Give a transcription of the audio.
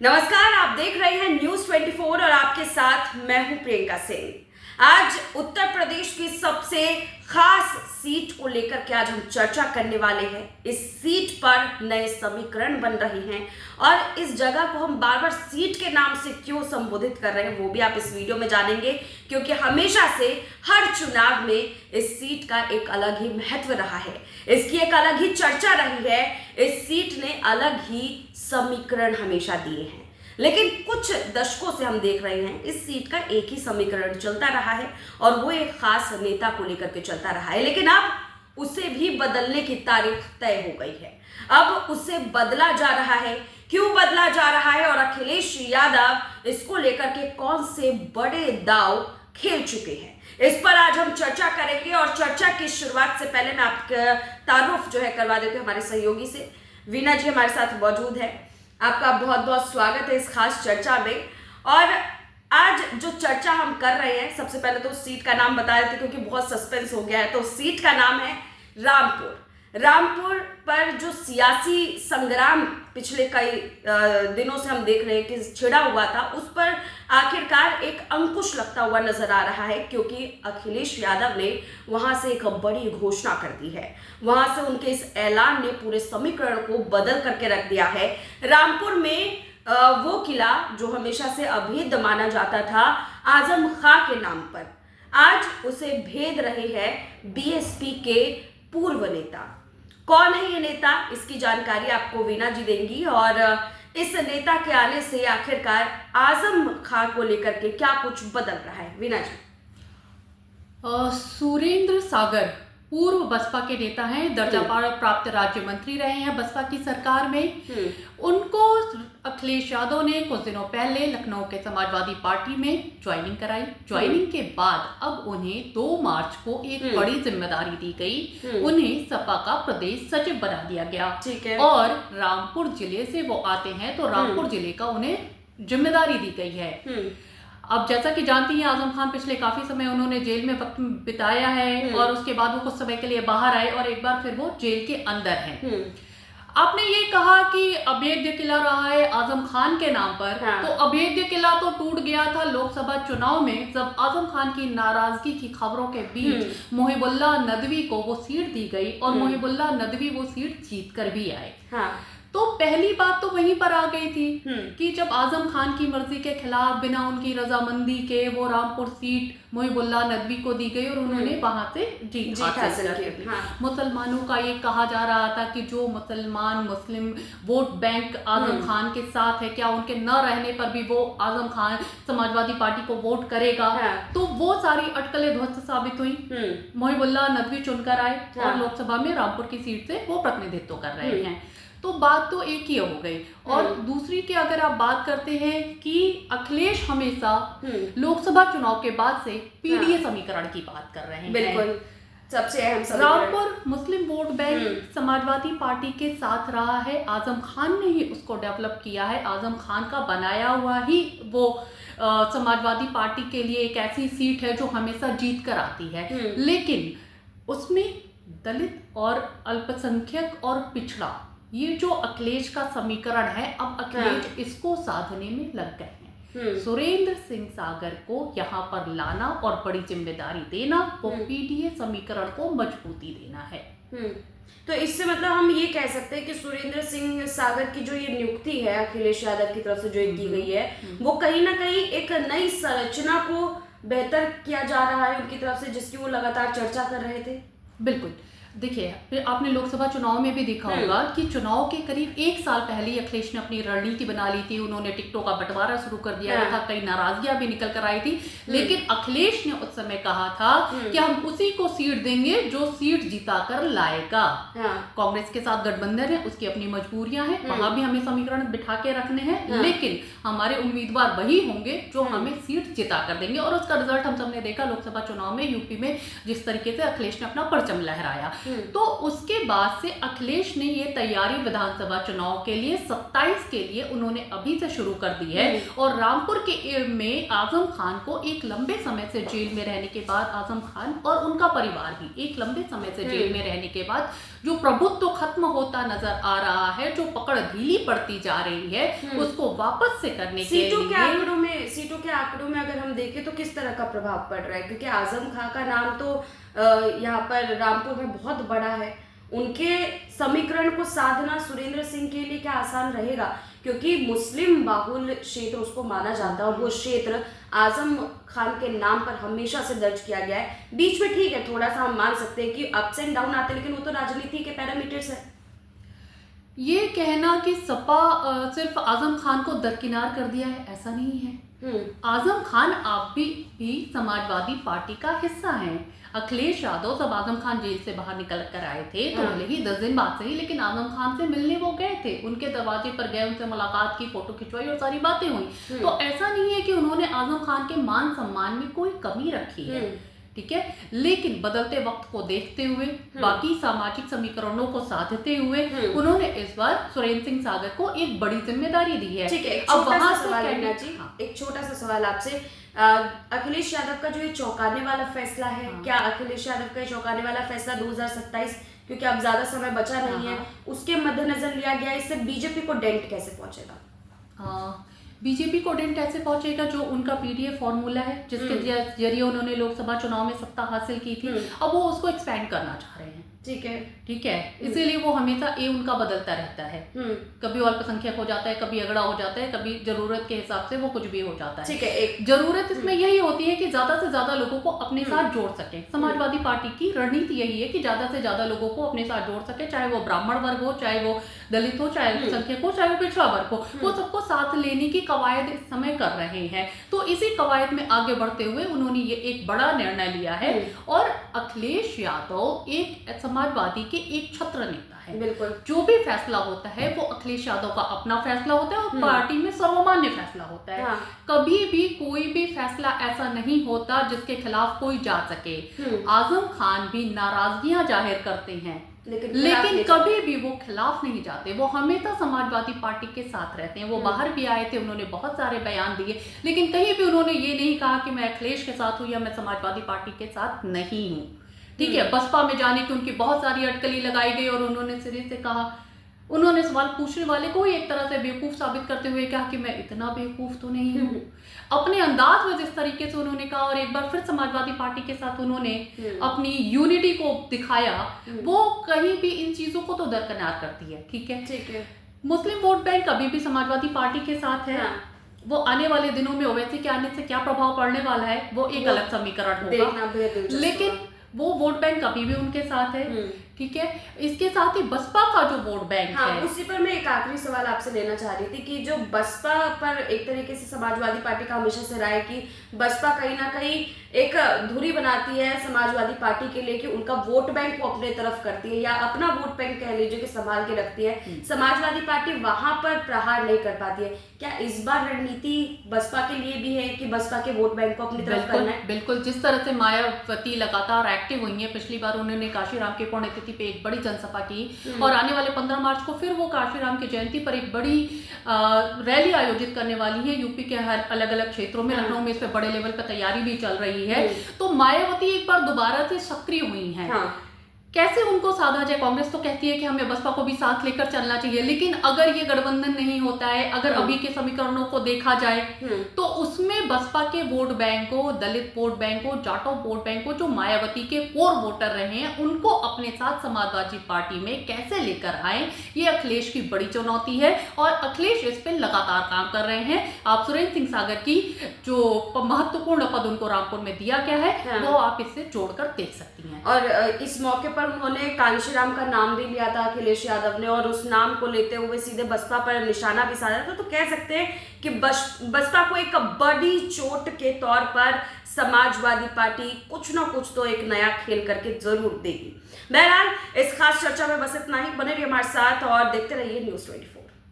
नमस्कार, आप देख रहे हैं न्यूज 24 और आपके साथ मैं हूं प्रियंका सिंह। आज उत्तर प्रदेश की सबसे खास सीट को लेकर के आज हम चर्चा करने वाले हैं। इस सीट पर नए समीकरण बन रहे हैं और इस जगह को हम बार बार सीट के नाम से क्यों संबोधित कर रहे हैं वो भी आप इस वीडियो में जानेंगे, क्योंकि हमेशा से हर चुनाव में इस सीट का एक अलग ही महत्व रहा है, इसकी एक अलग ही चर्चा रही है। इस सीट ने अलग ही समीकरण हमेशा दिए हैं, लेकिन कुछ दशकों से हम देख रहे हैं इस सीट का एक ही समीकरण चलता रहा है और वो एक खास नेता को लेकर के चलता रहा है। लेकिन अब उसे भी बदलने की तारीख तय हो गई है। अब उसे बदला जा रहा है। क्यों बदला जा रहा है और अखिलेश यादव इसको लेकर के कौन से बड़े दांव खेल चुके हैं, इस पर आज हम चर्चा करेंगे। और चर्चा की शुरुआत से पहले मैं आपका तारुफ जो है करवा देती हूँ हमारे सहयोगी से। वीना जी हमारे साथ मौजूद है, आपका बहुत बहुत स्वागत है इस खास चर्चा में। और आज जो चर्चा हम कर रहे हैं, सबसे पहले तो सीट का नाम बता देते क्योंकि बहुत सस्पेंस हो गया है। तो सीट का नाम है रामपुर। रामपुर पर जो सियासी संग्राम पिछले कई दिनों से हम देख रहे हैं कि छिड़ा हुआ था, उस पर आखिरकार एक अंकुश लगता हुआ नजर आ रहा है, क्योंकि अखिलेश यादव ने वहां से एक बड़ी घोषणा कर दी है। वहां से उनके इस ऐलान ने पूरे समीकरण को बदल करके रख दिया है। रामपुर में वो किला जो हमेशा से अभेद्य माना जाता था आजम खां के नाम पर, आज उसे भेद रहे हैं बीएसपी के पूर्व नेता। कौन है ये नेता, इसकी जानकारी आपको वीना जी देंगी। और इस नेता के आने से आखिरकार आजम खां को लेकर के क्या कुछ बदल रहा है, वीना जी। सुरेंद्र सागर पूर्व बसपा के नेता हैं, दर्जा प्राप्त राज्य मंत्री रहे हैं बसपा की सरकार में। उनको अखिलेश यादव ने कुछ दिनों पहले लखनऊ के समाजवादी पार्टी में ज्वाइनिंग कराई। ज्वाइनिंग के बाद अब उन्हें 2 मार्च को एक बड़ी जिम्मेदारी दी गई। उन्हें सपा का प्रदेश सचिव बना दिया गया। ठीक है। और रामपुर जिले से वो आते हैं, तो रामपुर जिले का उन्हें जिम्मेदारी दी गई है। अब जैसा कि जानती हैं, आजम खान पिछले काफी समय उन्होंने जेल में वक्त बिताया है और उसके बाद वो कुछ समय के लिए बाहर आए और एक बार फिर वो जेल के अंदर हैं। आपने ये कहा कि अभेद्य किला रहा है आजम खान के नाम पर। हाँ। तो अभेद्य किला तो टूट गया था लोकसभा चुनाव में, जब आजम खान की नाराजगी की खबरों के बीच मुहिबुल्लाह नदवी को वो सीट दी गई और मुहिबुल्लाह नदवी वो सीट जीत कर भी आए। हाँ। तो पहली बात तो वहीं पर आ गई थी कि जब आजम खान की मर्जी के खिलाफ बिना उनकी रजामंदी के वो रामपुर सीट मुहिबुल्लाह नदवी को दी गई और उन्होंने वहां से जीत हासिल की। हाँ। मुसलमानों का ये कहा जा रहा था कि जो मुस्लिम वोट बैंक आजम खान के साथ है, क्या उनके न रहने पर भी वो आजम खान समाजवादी पार्टी को वोट करेगा। हाँ। तो वो सारी अटकलें ध्वस्त साबित हुई। मुहिबुल्लाह नदवी चुनकर आए और लोकसभा में रामपुर की सीट से वो प्रतिनिधित्व कर रहे हैं। तो बात तो एक ही हो गई। और दूसरी की अगर आप बात करते हैं कि अखिलेश हमेशा लोकसभा चुनाव के बाद से पीडीए समीकरण की बात कर रहे हैं। बिल्कुल, सबसे अहम समीकरण। रामपुर मुस्लिम वोट बैंक समाजवादी पार्टी के साथ रहा है, आजम खान ने ही उसको डेवलप किया है। आजम खान का बनाया हुआ ही वो समाजवादी पार्टी के लिए एक ऐसी सीट है जो हमेशा जीत कर आती है। लेकिन उसमें दलित और अल्पसंख्यक और पिछड़ा, ये जो अखिलेश का समीकरण है, अब अखिलेश इसको साधने में लग गए हैं। सुरेंद्र सिंह सागर को यहाँ पर लाना और बड़ी जिम्मेदारी देना, वो पीडीए समीकरण को मजबूती देना है। तो इससे मतलब हम ये कह सकते हैं कि सुरेंद्र सिंह सागर की जो ये नियुक्ति है अखिलेश यादव की तरफ से जो की गई है, वो कहीं ना कहीं एक नई संरचना को बेहतर किया जा रहा है उनकी तरफ से, जिसकी वो लगातार चर्चा कर रहे थे। बिल्कुल। देखिए, फिर आपने लोकसभा चुनाव में भी देखा होगा कि चुनाव के करीब 1 साल पहले ही अखिलेश ने अपनी रणनीति बना ली थी। उन्होंने टिकटों का बंटवारा शुरू कर दिया था, कई नाराजगियां भी निकल कर आई थी। लेकिन अखिलेश ने उस समय कहा था कि हम उसी को सीट देंगे जो सीट जिता कर लाएगा। कांग्रेस के साथ गठबंधन है, उसकी अपनी मजबूरियां हैं, वहां भी हमें समीकरण बिठा के रखने हैं। लेकिन हमारे उम्मीदवार वही होंगे जो हमें सीट जिता कर देंगे। और उसका रिजल्ट हम सबने देखा लोकसभा चुनाव में, यूपी में जिस तरीके से अखिलेश ने अपना परचम लहराया। तो उसके बाद से अखिलेश ने ये तैयारी विधानसभा चुनाव के लिए 27 के लिए उन्होंने अभी से शुरू कर दी है। और रामपुर के में आजम खान को एक लंबे समय से जेल में रहने के बाद, आजम खान और उनका परिवार भी एक लंबे समय से जेल में रहने के बाद जो प्रभुत्व खत्म होता नजर आ रहा है, जो पकड़ ढीली पड़ती जा रही है, उसको वापस से करने के लिए सीटों के आंकड़ों में अगर हम देखें तो किस तरह का प्रभाव पड़ रहा है, क्योंकि आजम खां का नाम तो यहाँ पर रामपुर में बहुत बड़ा है। उनके समीकरण को साधना सुरेंद्र सिंह के लिए क्या आसान रहेगा, क्योंकि मुस्लिम बाहुल क्षेत्र उसको माना जाता है और वो क्षेत्र आजम खान के नाम पर हमेशा से दर्ज किया गया है। बीच में ठीक है, थोड़ा सा हम मान सकते हैं कि अप्स एंड डाउन आते हैं, लेकिन वो तो राजनीति के पैरामीटर्स है। ये कहना कि सपा सिर्फ आजम खान को दरकिनार कर दिया है, ऐसा नहीं है। आजम खान आप भी समाजवादी पार्टी का हिस्सा हैं। अखिलेश यादव जब आजम खान जेल से बाहर निकल कर आए थे तो भले ही 10 दिन बाद सही, लेकिन आजम खान से मिलने वो गए थे, उनके दरवाजे पर गए, उनसे मुलाकात की, फोटो खिंचवाई और सारी बातें हुई। तो ऐसा नहीं है कि उन्होंने आजम खान के मान सम्मान में कोई कमी रखी है, ठीक है। लेकिन बदलते वक्त को देखते हुए, बाकी सामाजिक समीकरणों को साधते हुए उन्होंने इस बार सुरेंद्र सिंह सागर को एक बड़ी जिम्मेदारी दी है। ठीक है, अब वहां से एक छोटा सा सवाल आपसे, अखिलेश यादव का जो ये चौंकाने वाला फैसला है, क्या अखिलेश यादव का चौंकाने वाला फैसला 2027, क्योंकि अब ज्यादा समय बचा नहीं है, उसके मद्देनजर लिया गया, इससे बीजेपी को डेंट कैसे पहुंचेगा? बीजेपी को डेंट ऐसे पहुंचेगा जो उनका पीडीए फॉर्मूला है, जिसके जरिए उन्होंने लोकसभा चुनाव में सत्ता हासिल की थी, अब वो उसको एक्सपेंड करना चाह रहे हैं। ठीक है, इसीलिए वो हमेशा उनका बदलता रहता है। कभी अल्पसंख्यक हो जाता है, कभी अगड़ा हो जाता है, कभी जरूरत के हिसाब से वो कुछ भी हो जाता है। ठीक है, एक जरूरत इसमें यही होती है कि ज्यादा से ज्यादा लोगों को अपने साथ जोड़ सके। समाजवादी पार्टी की रणनीति यही है कि ज्यादा से ज्यादा लोगों को अपने साथ जोड़ सके, चाहे वो ब्राह्मण वर्ग हो, चाहे वो दलित हो, चाहे अल्पसंख्यक हो, चाहे वो पिछड़ा वर्ग हो, वो सबको साथ लेने की कवायद इस समय कर रहे हैं। तो इसी कवायद में आगे बढ़ते हुए उन्होंने ये एक बड़ा निर्णय लिया है। और अखिलेश यादव एक समाजवादी के एक छत्र नेता है। बिल्कुल, जो भी फैसला होता है वो अखिलेश यादव का अपना फैसला होता है और पार्टी में सर्वमान्य फैसला होता है। कभी भी कोई भी फैसला ऐसा नहीं होता जिसके खिलाफ कोई जा सके। आजम खान भी नाराजगियां जाहिर करते हैं, लेकिन कभी भी वो खिलाफ नहीं जाते, वो हमेशा समाजवादी पार्टी के साथ रहते हैं। वो बाहर भी आए थे, उन्होंने बहुत सारे बयान दिए, लेकिन कहीं भी उन्होंने ये नहीं कहा कि मैं अखिलेश के साथ हूँ या मैं समाजवादी पार्टी के साथ नहीं हूँ। ठीक है, बसपा में जाने की उनकी बहुत सारी अटकली लगाई गई और उन्होंने सिरे से कहा, उन्होंने सवाल पूछने वाले को ही एक तरह से बेवकूफ साबित करते हुए कहा कि मैं इतना बेवकूफ तो नहीं हूँ। अपने अंदाज में जिस तरीके से उन्होंने कहा और एक बार फिर समाजवादी पार्टी के साथ उन्होंने अपनी यूनिटी को दिखाया, वो कहीं भी इन चीजों को तो दरकिनार करती है। ठीक है, मुस्लिम वोट बैंक कभी भी समाजवादी पार्टी के साथ है। वो आने वाले दिनों में ओवैसी के आने से क्या प्रभाव पड़ने वाला है वो एक अलग समीकरण होगा, लेकिन वो वोट बैंक कभी भी उनके साथ है। ठीक है, इसके साथ ही बसपा का जो वोट बैंक है, उसी पर मैं एक आखिरी सवाल आपसे लेना चाह रही थी कि जो बसपा पर एक तरीके से समाजवादी पार्टी का हमेशा से रहा है कि बसपा कहीं ना कहीं एक धुरी बनाती है समाजवादी पार्टी के लिए कि उनका वोट बैंक को अपने तरफ करती है या अपना वोट बैंक कह लीजिए कि संभाल के रखती है। समाजवादी पार्टी वहां पर प्रहार नहीं कर पाती है। क्या इस बार रणनीति बसपा के लिए भी है कि बसपा के वोट बैंक को अपनी तरफ करना है? बिल्कुल, जिस तरह से मायावती लगातार एक्टिव हुई है, पिछली बार उन्होंने काशीराम के पुण्यतिथि पे एक बड़ी जनसभा की और आने वाले 15 मार्च को फिर वो काशीराम की जयंती पर एक बड़ी रैली आयोजित करने वाली है यूपी के हर अलग अलग क्षेत्रों में। लखनऊ में इस पे बड़े लेवल पर तैयारी भी चल रही है। तो मायावती एक बार दोबारा से सक्रिय हुई हैं। कैसे उनको साधा जाए? कांग्रेस तो कहती है कि हमें बसपा को भी साथ लेकर चलना चाहिए, लेकिन अगर ये गठबंधन नहीं होता है, अगर अभी के समीकरणों को देखा जाए तो उसमें बसपा के वोट बैंक को, दलित वोट बैंक को, जाटो वोट बैंक को, जो मायावती के कोर वोटर रहे हैं, उनको अपने साथ समाजवादी पार्टी में कैसे लेकर आए, ये अखिलेश की बड़ी चुनौती है और अखिलेश इस पर लगातार काम कर रहे हैं। आप सुरेंद्र सिंह सागर की जो महत्वपूर्ण पद उनको रामपुर में दिया गया है वो आप इससे जोड़कर देख सकती हैं। और इस मौके पर उन्होंने कांशीराम का नाम भी लिया था अखिलेश यादव ने और उस नाम को लेते हुए सीधे बसपा पर निशाना भी साधा था। तो कह सकते हैं कि बसपा को एक बड़ी चोट के तौर पर समाजवादी पार्टी कुछ ना कुछ तो एक नया खेल करके जरूर देगी। बहरहाल इस खास चर्चा में बस इतना ही। बने रहिए हमारे साथ और देखते रहिए News 24।